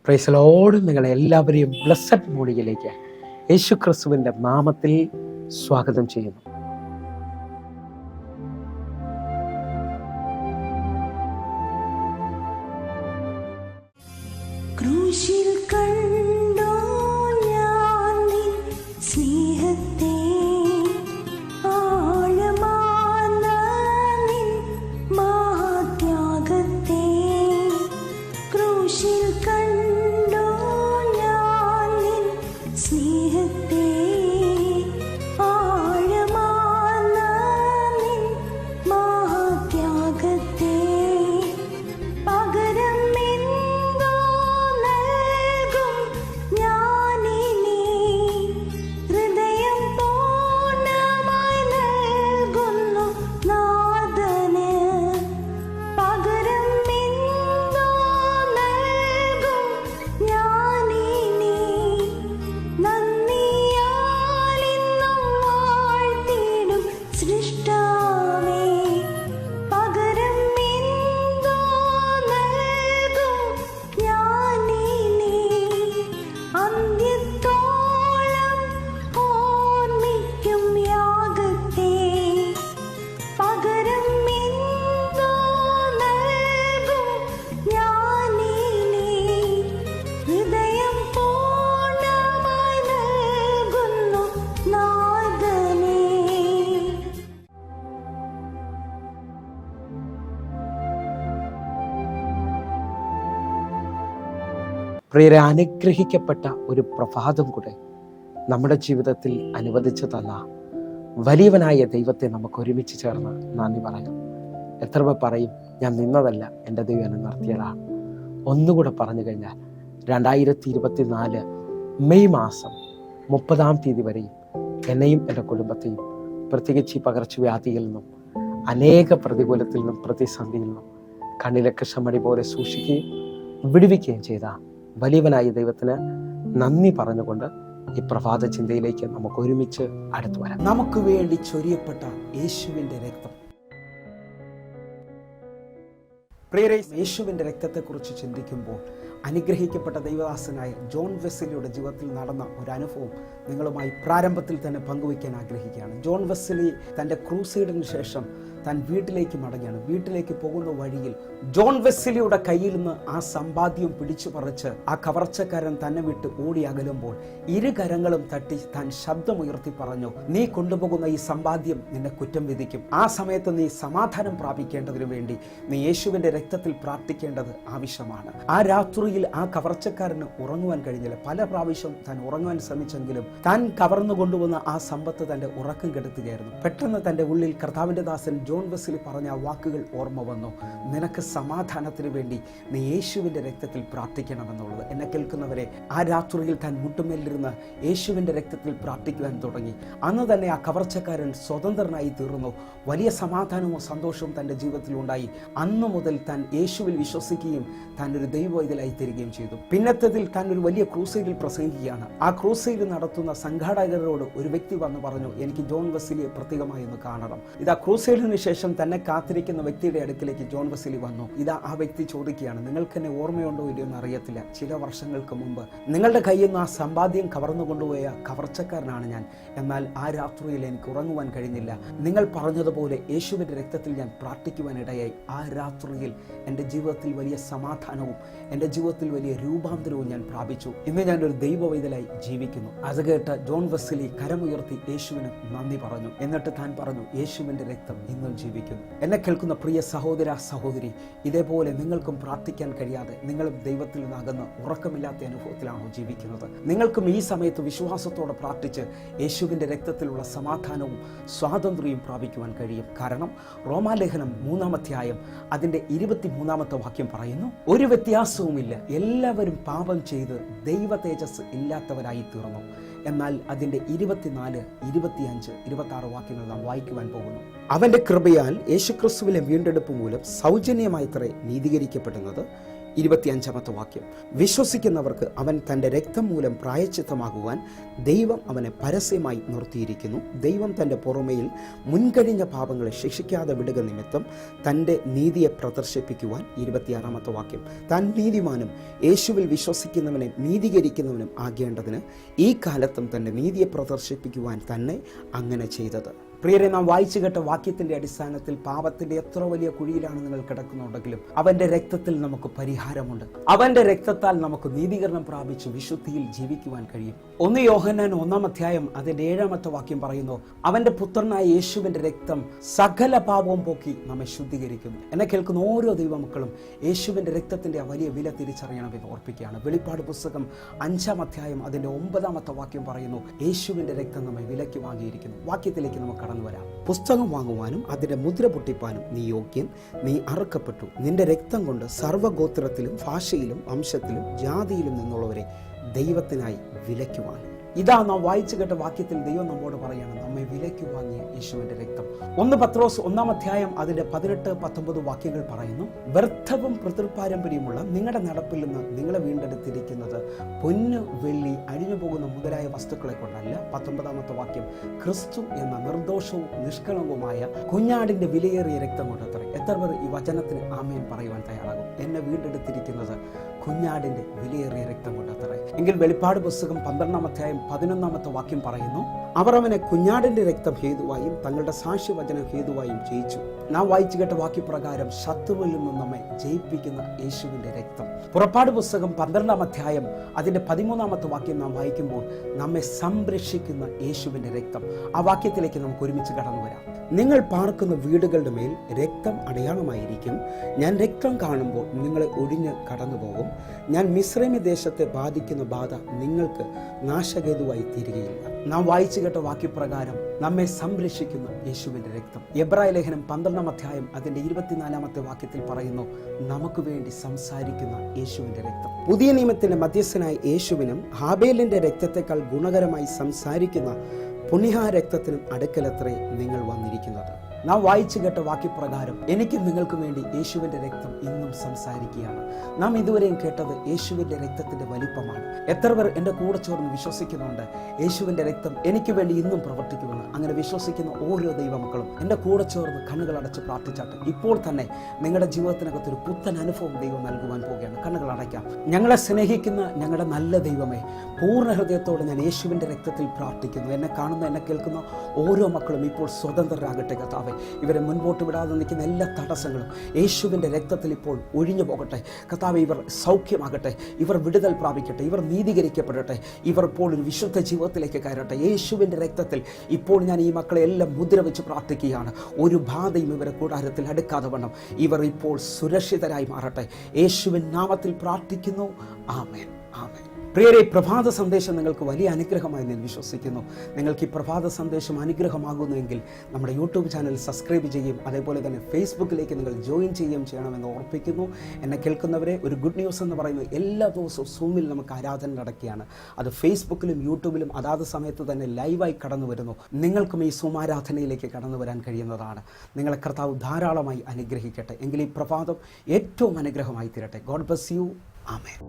Praise Lord. നിങ്ങളെ എല്ലാവരെയും blessed മോർണിംഗിലേക്ക് യേശു ക്രിസ്തുവിൻ്റെ നാമത്തിൽ സ്വാഗതം ചെയ്യുന്നു. ക്രൂശിൽ കണ്ടോ ഞാൻ നിൻ സ്നേഹത്തെ, ആഴമാർന്ന നിൻ മഹാത്യാഗത്തെ. ക്രൂശിൽ കണ്ടോ ഞാൻ നിൻ സ്നേഹത്തെ, ആഴമാർന്ന നിൻ മഹാത്യാഗത്തെ. പകരം പ്രിയരെ, അനുഗ്രഹിക്കപ്പെട്ട ഒരു പ്രഭാതം കൂടെ നമ്മുടെ ജീവിതത്തിൽ അനുവദിച്ചു തന്ന വലിയവനായ ദൈവത്തെ നമുക്ക് ഒരുമിച്ച് ചേർന്ന് നന്ദി പറയാം. എത്ര പേർ പറയും, ഞാൻ നിന്നതല്ല, എൻ്റെ ദൈവം എന്നെ നിർത്തിയതാണ്. ഒന്നുകൂടെ പറഞ്ഞു കഴിഞ്ഞാൽ 2024 മെയ് മാസം 30 വരെയും എന്നെയും എൻ്റെ കുടുംബത്തെയും പ്രത്യേകിച്ച് ഈ പകർച്ചവ്യാധിയിൽ നിന്നും അനേക പ്രതികൂലത്തിൽ നിന്നും പ്രതിസന്ധിയിൽ നിന്നും കണ്ണിലെ കൃഷ്ണമണി പോലെ സൂക്ഷിക്കുകയും വിടുവിക്കുകയും ചെയ്ത വലിയവനായ ദൈവത്തിന് നന്ദി പറഞ്ഞുകൊണ്ട് ഈ പ്രഭാത ചിന്തയിലേക്ക് നമുക്ക് ഒരുമിച്ച് അടുത്തു വരാം. നമുക്ക് വേണ്ടി ചൊരിയപ്പെട്ട യേശുവിൻ്റെ രക്തം. പ്രിയരെ, യേശുവിൻ്റെ രക്തത്തെക്കുറിച്ച് ചിന്തിക്കുമ്പോൾ അനുഗ്രഹിക്കപ്പെട്ട ദൈവദാസനായ ജോൺ വെസ്ലിയുടെ ജീവിതത്തിൽ നടന്ന ഒരു അനുഭവം നിങ്ങളുമായി പ്രാരംഭത്തിൽ തന്നെ പങ്കുവയ്ക്കാൻ ആഗ്രഹിക്കുകയാണ്. ജോൺ വെസ്ലി തൻ്റെ ക്രൂസൈഡിന് ശേഷം താൻ വീട്ടിലേക്ക് മടങ്ങിയാണ്. വീട്ടിലേക്ക് പോകുന്ന വഴിയിൽ ജോൺ വെസ്ലിയുടെ കയ്യിൽ നിന്ന് ആ സമ്പാദ്യം പിടിച്ചു പറിച്ച് ആ കവർച്ചക്കാരൻ തന്നെ വിട്ട് ഓടി അകലുമ്പോൾ ഇരു കരങ്ങളും തട്ടി താൻ ശബ്ദമുയർത്തി പറഞ്ഞു, നീ കൊണ്ടുപോകുന്ന ഈ സമ്പാദ്യം നിന്നെ കുറ്റം വിധിക്കും. ആ സമയത്ത് നീ സമാധാനം പ്രാപിക്കേണ്ടതിനു വേണ്ടി നീ യേശുവിൻ്റെ രക്തത്തിൽ പ്രാർത്ഥിക്കേണ്ടത് ആവശ്യമാണ്. ആ രാത്രിയിൽ ആ കവർച്ചക്കാരന് ഉറങ്ങുവാൻ കഴിഞ്ഞില്ല. പല പ്രാവശ്യം താൻ ഉറങ്ങുവാൻ ശ്രമിച്ചെങ്കിലും താൻ കവർന്നു കൊണ്ടുവന്ന ആ സമ്പത്ത് തൻ്റെ ഉറക്കം കെടുത്തുകയായിരുന്നു. പെട്ടെന്ന് തൻ്റെ ഉള്ളിൽ കർത്താവിൻ്റെ ദാസൻ ജോൺ വെസ്ലി പറഞ്ഞ ആ വാക്കുകൾ ഓർമ്മ വന്നു, നിനക്ക് സമാധാനത്തിന് വേണ്ടി നീ യേശുവിൻ്റെ രക്തത്തിൽ പ്രാർത്ഥിക്കണമെന്നുള്ളത്. എന്നെ കേൾക്കുന്നവരെ, ആ രാത്രിയിൽ താൻ മുട്ടുമേലിരുന്ന് യേശുവിൻ്റെ രക്തത്തിൽ പ്രാർത്ഥിക്കുവാൻ തുടങ്ങി. അന്ന് തന്നെ ആ കവർച്ചക്കാരൻ സ്വതന്ത്രനായി തീർന്നു. വലിയ സമാധാനവും സന്തോഷവും തൻ്റെ ജീവിതത്തിൽ ഉണ്ടായി. അന്ന് മുതൽ താൻ യേശുവിൽ വിശ്വസിക്കുകയും താൻ ഒരു ദൈവവൈതലായി തീരുകയും ചെയ്തു. പിന്നത്തതിൽ താൻ ഒരു വലിയ ക്രൂസൈഡിൽ പ്രസംഗിക്കുകയാണ്. ആ ക്രൂസൈഡ് നടത്തുന്ന സംഘാടകരോട് ഒരു വ്യക്തി വന്ന് പറഞ്ഞു, എനിക്ക് ജോൺ വെസ്ലിയെ പ്രത്യേകമായി ഒന്ന് കാണണം. ഇതാ ക്രൂസൈഡിന് ശേഷം തന്നെ കാത്തിരിക്കുന്ന വ്യക്തിയുടെ അടുക്കിലേക്ക് ജോൺ വെസ്ലി വന്നു. ഇതാ ആ വ്യക്തി ചോദിക്കുകയാണ്, നിങ്ങൾക്ക് എന്നെ ഓർമ്മയുണ്ടോ ഇല്ലയോ എന്ന് അറിയത്തില്ല, ചില വർഷങ്ങൾക്ക് മുമ്പ് നിങ്ങളുടെ കയ്യിൽ നിന്ന് ആ സമ്പാദ്യം കവർന്നു കൊണ്ടുപോയ കവർച്ചക്കാരനാണ് ഞാൻ. എന്നാൽ ആ രാത്രിയിൽ എനിക്ക് ഉറങ്ങുവാൻ കഴിഞ്ഞില്ല. നിങ്ങൾ പറഞ്ഞതുപോലെ യേശുവിൻ്റെ രക്തത്തിൽ ഞാൻ പ്രാർത്ഥിക്കുവാനിടയായി. ആ രാത്രിയിൽ എൻ്റെ ജീവിതത്തിൽ വലിയ സമാധാനവും എൻ്റെ ജീവിതത്തിൽ വലിയ രൂപാന്തരവും ഞാൻ പ്രാപിച്ചു. ഇന്ന് ഞാനൊരു ദൈവവൈതലായി ജീവിക്കുന്നു. അത് കേട്ട് ജോൺ വെസ്ലി കരമുയർത്തി യേശുവിന് നന്ദി പറഞ്ഞു. എന്നിട്ട് താൻ പറഞ്ഞു, യേശുവിൻ്റെ രക്തം ഇന്നും ജീവിക്കുന്നു. എന്നെ കേൾക്കുന്ന പ്രിയ സഹോദര സഹോദരി, ഇതേപോലെ നിങ്ങൾക്കും പ്രാർത്ഥിക്കാൻ കഴിയാതെ നിങ്ങളും ദൈവത്തിൽ നിന്നകന്ന് ഉറക്കമില്ലാത്ത അനുഭവത്തിലാണോ ജീവിക്കുന്നത്? നിങ്ങൾക്കും ഈ സമയത്ത് വിശ്വാസത്തോടെ പ്രാർത്ഥിച്ച് യേശുവിൻ്റെ രക്തത്തിലുള്ള സമാധാനവും സ്വാതന്ത്ര്യവും പ്രാപിക്കുവാൻ കഴിയും. കാരണം റോമാലേഖനം 3-ാം അധ്യായം അതിൻ്റെ 23-ാമത്തെ വാക്യം പറയുന്നു, ഒരു വ്യത്യാസവുമില്ല, എല്ലാവരും പാപം ചെയ്ത് ദൈവ തേജസ് ഇല്ലാത്തവരായി തീർന്നു. എന്നാൽ അതിൻ്റെ 24, 25, 26 വാക്യങ്ങൾ നാം വായിക്കുവാൻ പോകുന്നു. അവൻ്റെ കൃപയാൽ യേശുക്രിസ്തുവിലെ വീണ്ടെടുപ്പ് മൂലം സൗജന്യമായിത്രേ നീതീകരിക്കപ്പെടുന്നത്. 25 വാക്യം, വിശ്വസിക്കുന്നവർക്ക് അവൻ തൻ്റെ രക്തം മൂലം പ്രായശ്ചിത്തമാകുവാൻ ദൈവം അവനെ പരസ്യമായി നിർത്തിയിരിക്കുന്നു. ദൈവം തൻ്റെ പുറമേയിൽ മുൻകഴിഞ്ഞ പാപങ്ങളെ ശിക്ഷിക്കാതെ വിടുക നിമിത്തം തൻ്റെ നീതിയെ പ്രദർശിപ്പിക്കുവാൻ. 26 വാക്യം, താൻ നീതിമാനും യേശുവിൽ വിശ്വസിക്കുന്നവനെ നീതീകരിക്കുന്നവനും ആകേണ്ടതിന് ഈ കാലത്തും തൻ്റെ നീതിയെ പ്രദർശിപ്പിക്കുവാൻ തന്നെ അങ്ങനെ ചെയ്തത്. പ്രിയരെ, നാം വായിച്ചു കേട്ട വാക്യത്തിന്റെ അടിസ്ഥാനത്തിൽ പാപത്തിന്റെ എത്ര വലിയ കുഴിയിലാണ് നിങ്ങൾ കിടക്കുന്നുണ്ടെങ്കിലും അവന്റെ രക്തത്തിൽ നമുക്ക് പരിഹാരമുണ്ട്. അവന്റെ രക്തത്താൽ നമുക്ക് നീതീകരണം പ്രാപിച്ച് വിശുദ്ധിയിൽ ജീവിക്കുവാൻ കഴിയും. 1 യോഹന്നാൻ 1 അധ്യായം അതിന്റെ 7 വാക്യം പറയുന്നു, അവന്റെ പുത്രനായ യേശുവിന്റെ രക്തം സകല പാപവും പോക്കി നമ്മെ ശുദ്ധീകരിക്കുന്നു. എന്നെ കേൾക്കുന്ന ഓരോ ദൈവമക്കളും യേശുവിന്റെ രക്തത്തിന്റെ ആ വലിയ വില തിരിച്ചറിയണമെന്ന് ഓർപ്പിക്കുകയാണ്. വെളിപ്പാട് പുസ്തകം 5 അധ്യായം അതിന്റെ 9 വാക്യം പറയുന്നു, യേശുവിന്റെ രക്തം നമ്മെ വിലയ്ക്ക് വാങ്ങിയിരിക്കുന്നു. വാക്യത്തിലേക്ക് നമുക്ക് കടന്നു വരാം. പുസ്തകം വാങ്ങുവാനും അതിന്റെ മുദ്ര പൊട്ടിപ്പാനും നീ യോഗ്യൻ, നീ അറുക്കപ്പെട്ടു. നിന്റെ രക്തം കൊണ്ട് സർവ്വഗോത്രത്തിലും ഭാഷയിലും വംശത്തിലും ജാതിയിലും നിന്നുള്ളവരെ ദൈവത്തിനായി വിലയ്ക്ക് വാങ്ങി. ഇതാ നാം വായിച്ചു കേട്ട വാക്യത്തിൽ ദൈവം നമ്മോട് പറയാണ്, നമ്മെ വിലയ്ക്ക് വാങ്ങിയ യേശുവിന്റെ രക്തം. 1 പത്രോസ് 1 അധ്യായം അതിന്റെ 18-19 വാക്യങ്ങൾ പറയുന്നു, വ്യർത്ഥവും പിതൃപാരമ്പര്യമുള്ള നിങ്ങളുടെ നടപ്പിൽ നിന്ന് നിങ്ങളെ വീണ്ടെടുത്തിരിക്കുന്നത് പൊന്ന് വെള്ളി അഴിഞ്ഞു പോകുന്ന മുതലായ വസ്തുക്കളെ കൊണ്ടല്ല. 19 വാക്യം, ക്രിസ്തു എന്ന നിർദോഷവും നിഷ്കളങ്കവുമായ കുഞ്ഞാടിന്റെ വിലയേറിയ രക്തം കൊണ്ടത്രേ. എത്ര പേർ ഈ വചനത്തിന് ആമേൻ പറയുവാൻ തയ്യാറാകും? എന്നെ വീണ്ടെടുത്തിരിക്കുന്നത് കുഞ്ഞാടിന്റെ വിലയേറിയ രക്തം കൊണ്ടത്രേ. എങ്കിൽ വെളിപ്പാട് പുസ്തകം 12 അധ്യായം 11 വാക്യം പറയുന്നു, അവർ അവനെ കുഞ്ഞാടിന്റെ രക്തം ഹേതുവായും തങ്ങളുടെ സാക്ഷ്യവചനം ഹേതുവായും ജയിച്ചു. നാം വായിച്ചു കേട്ട വാക്യപ്രകാരം ശത്രുവിൽ നിന്നും നമ്മെ ജയിപ്പിക്കുന്ന യേശുവിന്റെ രക്തം. പുറപ്പാട് പുസ്തകം 12 അധ്യായം അതിന്റെ 13 വാക്യം നാം വായിക്കുമ്പോൾ നമ്മെ സംരക്ഷിക്കുന്ന യേശുവിന്റെ രക്തം. ആ വാക്യത്തിലേക്ക് നമുക്ക് ഒരുമിച്ച് കടന്നു വരാം. നിങ്ങൾ പാർക്കുന്ന വീടുകളുടെ മേൽ രക്തം അടയാളമായിരിക്കും. ഞാൻ രക്തം കാണുമ്പോൾ നിങ്ങളെ ഒഴിഞ്ഞ് കടന്നു പോകും. ഞാൻ മിസ്രൈമി ദേശത്തെ ബാധിക്കുന്ന ബാധ നിങ്ങൾക്ക് നാശഹേതുവായി തീരുകയില്ല. നാം വായിച്ചു കേട്ട വാക്യപ്രകാരം നമ്മെ സംരക്ഷിക്കുന്ന യേശുവിന്റെ രക്തം. എബ്രായ ലേഖനം 12 അധ്യായം അതിന്റെ 24 വാക്യത്തിൽ പറയുന്നു, നമുക്ക് വേണ്ടി സംസാരിക്കുന്ന യേശുവിന്റെ രക്തം. പുതിയ നിയമത്തിന്റെ മധ്യസ്ഥനായ യേശുവിനും ഹാബേലിന്റെ രക്തത്തെക്കാൾ ഗുണകരമായി സംസാരിക്കുന്ന പുണ്യ രക്തത്തിനും അടുക്കലത്രേ നിങ്ങൾ വന്നിരിക്കുന്നത്. നാം വായിച്ചു കേട്ട വാക്യപ്രകാരം എനിക്കും നിങ്ങൾക്കും വേണ്ടി യേശുവിന്റെ രക്തം ഇന്നും സംസാരിക്കുകയാണ്. നാം ഇതുവരെയും കേട്ടത് യേശുവിന്റെ രക്തത്തിന്റെ വലിപ്പമാണ്. എത്ര പേർ എൻ്റെ കൂടെ ചേർന്ന് വിശ്വസിക്കുന്നുണ്ട് യേശുവിന്റെ രക്തം എനിക്ക് വേണ്ടി ഇന്നും പ്രവർത്തിക്കുമെന്ന്? അങ്ങനെ വിശ്വസിക്കുന്ന ഓരോ ദൈവമക്കളും എൻ്റെ കൂടെ ചേർന്ന് കണ്ണുകൾ അടച്ച് പ്രാർത്ഥിച്ചാട്ട് ഇപ്പോൾ തന്നെ നിങ്ങളുടെ ജീവിതത്തിനകത്തൊരു പുത്തൻ അനുഭവം ദൈവം നൽകുവാൻ പോവുകയാണ്. കണ്ണുകൾ അടയ്ക്കാം. ഞങ്ങളെ സ്നേഹിക്കുന്ന ഞങ്ങളുടെ നല്ല ദൈവമേ, പൂർണ്ണ ഹൃദയത്തോടെ ഞാൻ യേശുവിന്റെ രക്തത്തിൽ പ്രാർത്ഥിക്കുന്നു. എന്നെ കാണുന്ന എന്നെ കേൾക്കുന്ന ഓരോ മക്കളും ഇപ്പോൾ സ്വതന്ത്രരാകട്ടെ കർത്താവേ. ഇവരെ മുൻപോട്ട് വിടാതെ നിൽക്കുന്ന എല്ലാ തടസ്സങ്ങളും യേശുവിൻ്റെ രക്തത്തിൽ ഇപ്പോൾ ഒഴിഞ്ഞു പോകട്ടെ കർത്താവേ. ഇവർ സൗഖ്യമാകട്ടെ, ഇവർ വിടുതൽ പ്രാപിക്കട്ടെ, ഇവർ നീതീകരിക്കപ്പെടട്ടെ, ഇവർ ഇപ്പോൾ ഒരു വിശുദ്ധ ജീവിതത്തിലേക്ക് കയറട്ടെ. യേശുവിൻ്റെ രക്തത്തിൽ ഇപ്പോൾ ഞാൻ ഈ മക്കളെ എല്ലാം മുദ്ര വെച്ച് പ്രാർത്ഥിക്കുകയാണ്. ഒരു ബാധയും ഇവരെ കൂടാരത്തിൽ അടുക്കാതെ വണ്ണം ഇവർ ഇപ്പോൾ സുരക്ഷിതരായി മാറട്ടെ. യേശുവിൻ നാമത്തിൽ പ്രാർത്ഥിക്കുന്നു. ആമേൻ, ആമേൻ. പ്രിയരെ, പ്രഭാത സന്ദേശം നിങ്ങൾക്ക് വലിയ അനുഗ്രഹമായി ഞാൻ വിശ്വസിക്കുന്നു. നിങ്ങൾക്ക് ഈ പ്രഭാത സന്ദേശം അനുഗ്രഹമാകുന്നുവെങ്കിൽ നമ്മുടെ യൂട്യൂബ് ചാനൽ സബ്സ്ക്രൈബ് ചെയ്യും, അതേപോലെ തന്നെ ഫേസ്ബുക്കിലേക്ക് നിങ്ങൾ ജോയിൻ ചെയ്യണമെന്ന് ഓർപ്പിക്കുന്നു. എന്നെ കേൾക്കുന്നവരെ, ഒരു ഗുഡ് ന്യൂസ് എന്ന് പറയുന്നത് എല്ലാ ദിവസവും സൂമിൽ നമുക്ക് ആരാധന നടക്കുകയാണ്. അത് ഫേസ്ബുക്കിലും യൂട്യൂബിലും അതാത് സമയത്ത് തന്നെ ലൈവായി കടന്നു വരുന്നു. നിങ്ങൾക്കും ഈ സൂം ആരാധനയിലേക്ക് കടന്നു വരാൻ കഴിയുന്നതാണ്. നിങ്ങളെ കർത്താവ് ധാരാളമായി അനുഗ്രഹിക്കട്ടെ. എങ്കിൽ ഈ പ്രഭാതം ഏറ്റവും അനുഗ്രഹമായി തീരട്ടെ. God bless you. ആമേൻ.